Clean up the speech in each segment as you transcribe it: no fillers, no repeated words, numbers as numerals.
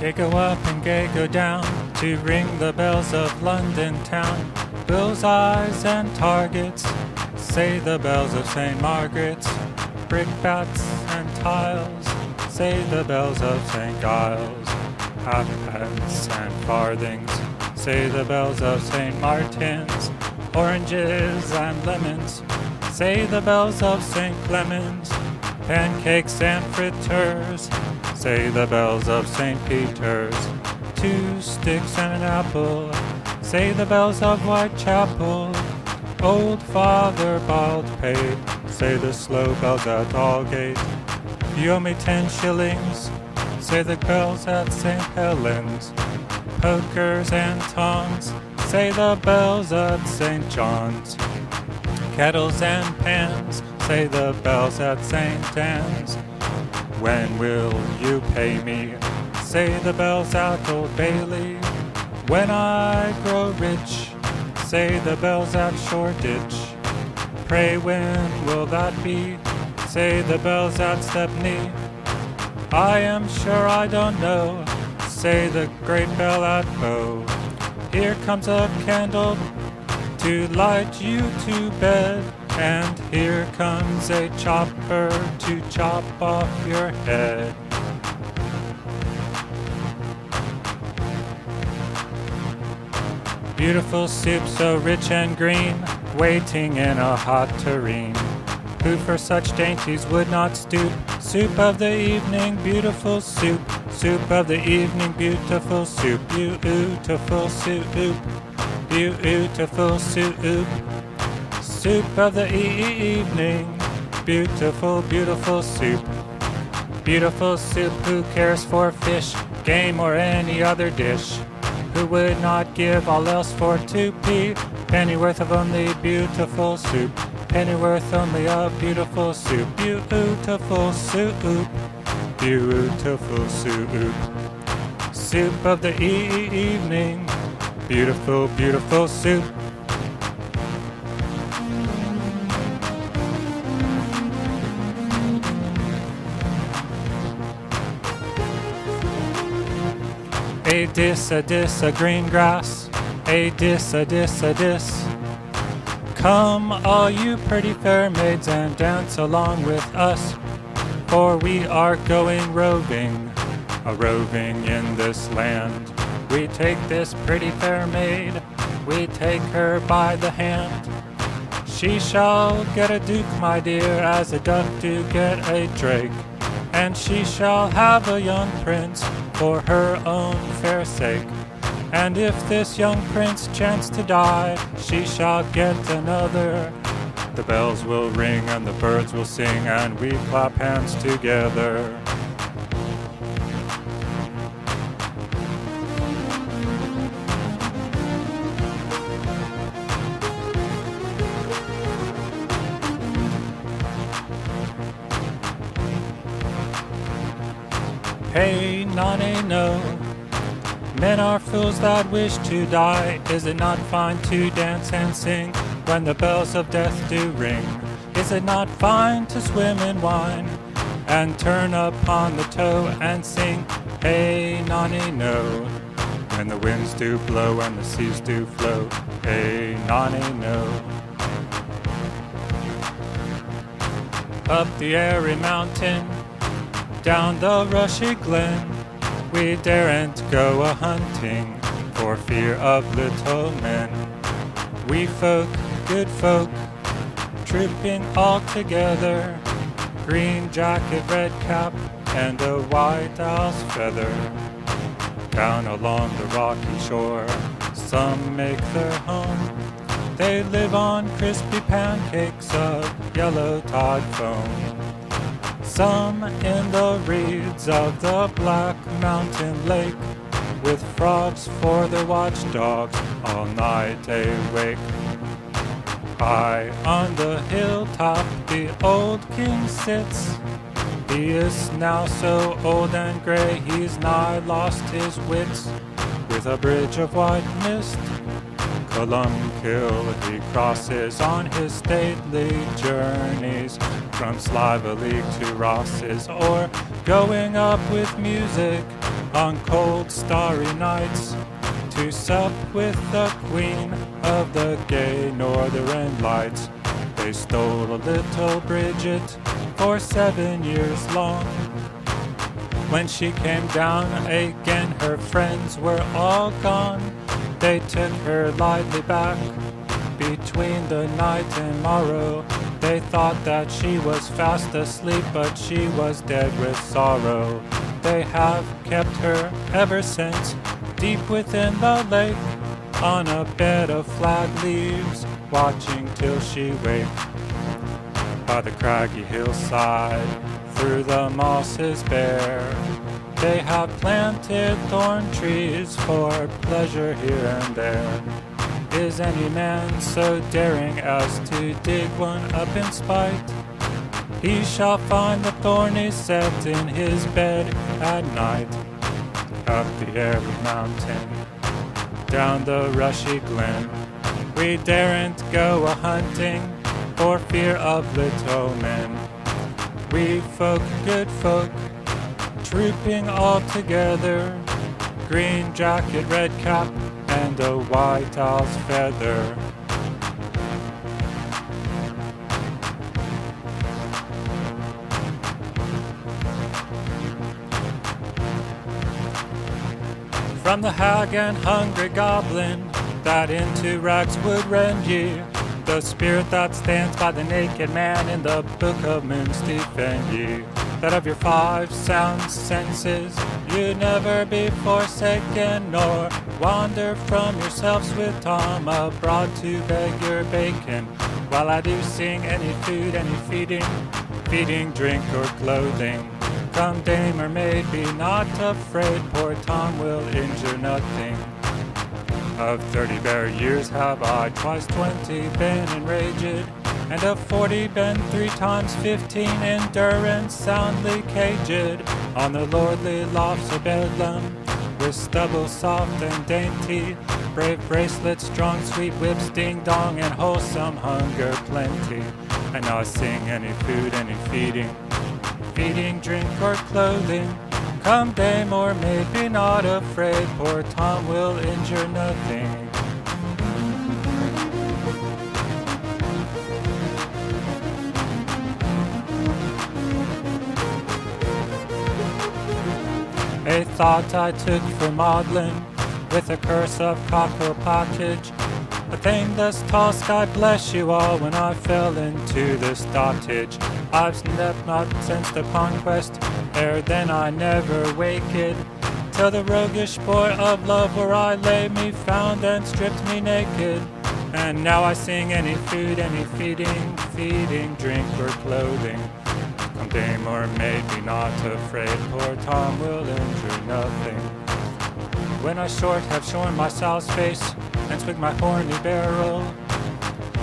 Gay go up and gay go down to ring the bells of London town. Bullseyes and targets, say the bells of St. Margaret's. Brickbats and tiles, say the bells of St. Giles. Halfpence and farthings, say the bells of St. Martin's. Oranges and lemons, say the bells of St. Clement's. Pancakes and fritters, say the bells of St. Peter's. 2 sticks and an apple, say the bells of Whitechapel. Old Father Baldpate, say the slow bells at Aldgate. You owe me 10 shillings, say the bells at St. Helens. Pokers and tongs, say the bells at St. John's. Kettles and pans, say the bells at St. Anne's. When will you pay me, say the bells at Old Bailey. When I grow rich, say the bells at Shoreditch. Pray when will that be, say the bells at Stepney. I am sure I don't know, say the great bell at Bow. Here comes a candle to light you to bed, and here comes a chopper to chop off your head. Beautiful soup so rich and green, waiting in a hot tureen. Who for such dainties would not stoop? Soup of the evening, beautiful soup. Soup of the evening, beautiful soup. Beautiful soup. Beautiful soup. Soup of the evening, beautiful, beautiful soup. Beautiful soup, who cares for fish, game, or any other dish? Who would not give all else for 2p? Pennyworth of only beautiful soup. Pennyworth only of beautiful soup. Beautiful soup. Beautiful soup. Soup of the evening. Beautiful, beautiful soup. A dis, a green grass. A dis. Come, all you pretty fair maids, and dance along with us, for we are going roving, a-roving in this land. We take this pretty fair maid, we take her by the hand. She shall get a duke, my dear, as a duck do get a drake, and she shall have a young prince for her own fair sake. And if this young prince chance to die, she shall get another. The bells will ring and the birds will sing, and we clap hands together. Hey, nonny, no. Men are fools that wish to die. Is it not fine to dance and sing when the bells of death do ring? Is it not fine to swim in wine and turn upon the toe and sing, hey, nonny, no? When the winds do blow and the seas do flow, hey, nonny, no. Up the airy mountain, down the rushy glen, we daren't go a-hunting for fear of little men. We folk, good folk, trooping all together, green jacket, red cap, and a white owl's feather. Down along the rocky shore, some make their home. They live on crispy pancakes of yellow tide foam. Some in the reeds of the Black Mountain Lake, with frogs for their watchdogs, all night awake. High on the hilltop the old king sits. He is now so old and gray, he's nigh lost his wits. With a bridge of white mist, Columbkill he crosses on his stately journeys, from Slieve League to Ross's, or going up with music on cold starry nights to sup with the queen of the gay northern lights. They stole a little Bridget for 7 years long. When she came down again, her friends were all gone. They took her lightly back between the night and morrow. They thought that she was fast asleep, but she was dead with sorrow. They have kept her ever since, deep within the lake, on a bed of flag leaves, watching till she wake. By the craggy hillside, through the mosses bare, they have planted thorn trees for pleasure here and there. Is any man so daring as to dig one up in spite? He shall find the thorny set in his bed at night. Up the airy mountain, down the rushy glen, we daren't go a-hunting for fear of little men. We folk, good folk, trooping all together, green jacket, red cap, and a white owl's feather. From the hag and hungry goblin that into rags would rend ye, the spirit that stands by the naked man in the book of moons defend ye, that of your 5 sound senses you never be forsaken, nor wander from yourselves with Tom abroad to beg your bacon, while I do sing any food, any feeding, drink, or clothing. Come dame or maid, be not afraid, poor Tom will injure nothing. Of 30 bare years have I twice 20 been enraged, and of 40 been 3 times 15 endurance soundly caged, on the lordly lofts of Bedlam, with stubble soft and dainty, brave bracelets, strong sweet whips, ding dong, and wholesome hunger plenty. And now I sing any food, any feeding, drink, or clothing. Come dame or maid, be not afraid, poor Tom will injure nothing. A thought I took for maudlin, with a curse of cockle package, a thing thus tall, sky bless you all, when I fell into this dotage. I've slept not since the conquest, ere then I never waked, till the roguish boy of love where I lay me found and stripped me naked. And now I sing any food, any feeding, drink, or clothing. Come dame or maid, be not afraid, poor Tom will injure nothing. When I short have shorn my sow's face, and twigged my horny barrel,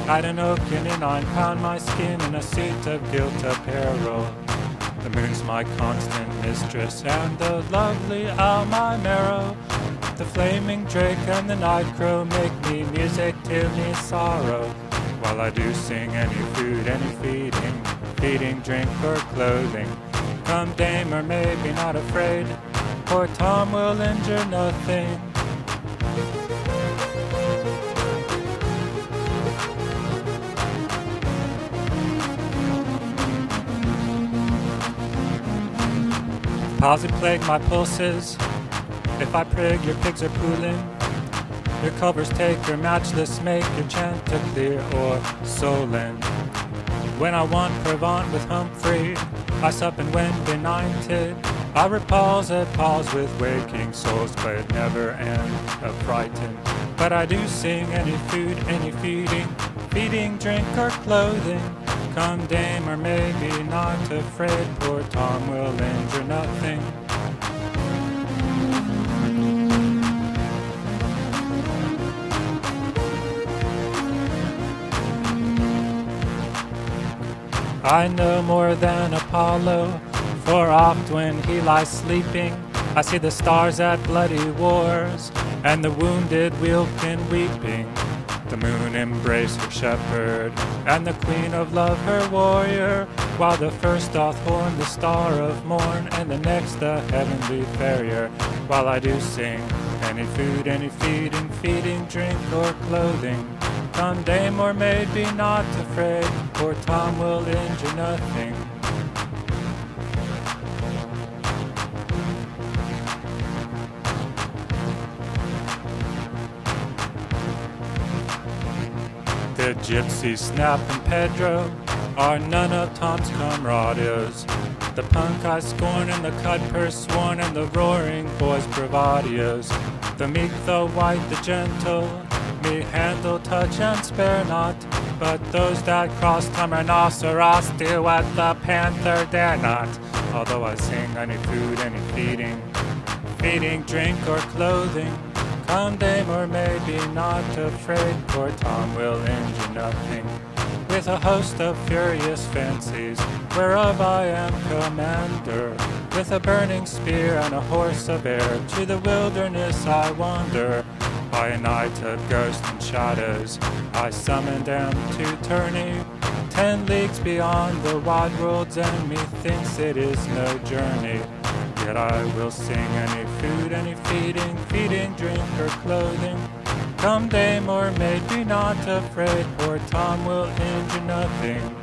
I'd an oak and a 9-pound my skin in a suit of gilt apparel. The moon's my constant mistress, and the lovely owl my marrow. The flaming drake and the night crow make me music to me sorrow, while I do sing any food, any feeding, drink, or clothing. Come dame or maid, be not afraid, poor Tom will injure nothing. Palsy plague my pulses, if I prig your pigs are pooling. Your covers take your matchless make, your chant to clear or solent. When I want Provant with Humphrey, I sup and when benighted, I repulse at pause with waking souls, but never end affrighted. But I do sing any food, any feeding, drink, or clothing. Come dame or maid, be not afraid, poor Tom will injure nothing. I know more than Apollo, for oft when he lies sleeping, I see the stars at bloody wars, and the wounded Wilkin weeping. The moon embrace her shepherd, and the queen of love her warrior, while the first doth horn the star of morn, and the next the heavenly farrier, while I do sing. Any food, any feeding, feeding, drink, or clothing. Come dame or maid, be not afraid, for Tom will injure nothing. The gypsy Snap and Pedro are none of Tom's camaraderos. The punk I scorn and the cutpurse sworn and the roaring boys' bravadios. The meek, the white, the gentle, me handle, touch, and spare not. But those that cross Tom rhinoceros do what the panther dare not. Although I sing any food, any feeding, feeding, drink, or clothing. Come dame or maid, be not afraid, for Tom will injure nothing. With a host of furious fancies, whereof I am commander, with a burning spear and a horse of air, to the wilderness I wander. By a night of ghosts and shadows, I summon them to tourney, 10 leagues beyond the wide worlds, and methinks it is no journey. Yet I will sing any food, any feeding, feeding, drink, or clothing. Come dame or maid, be not afraid, for Tom will injure nothing.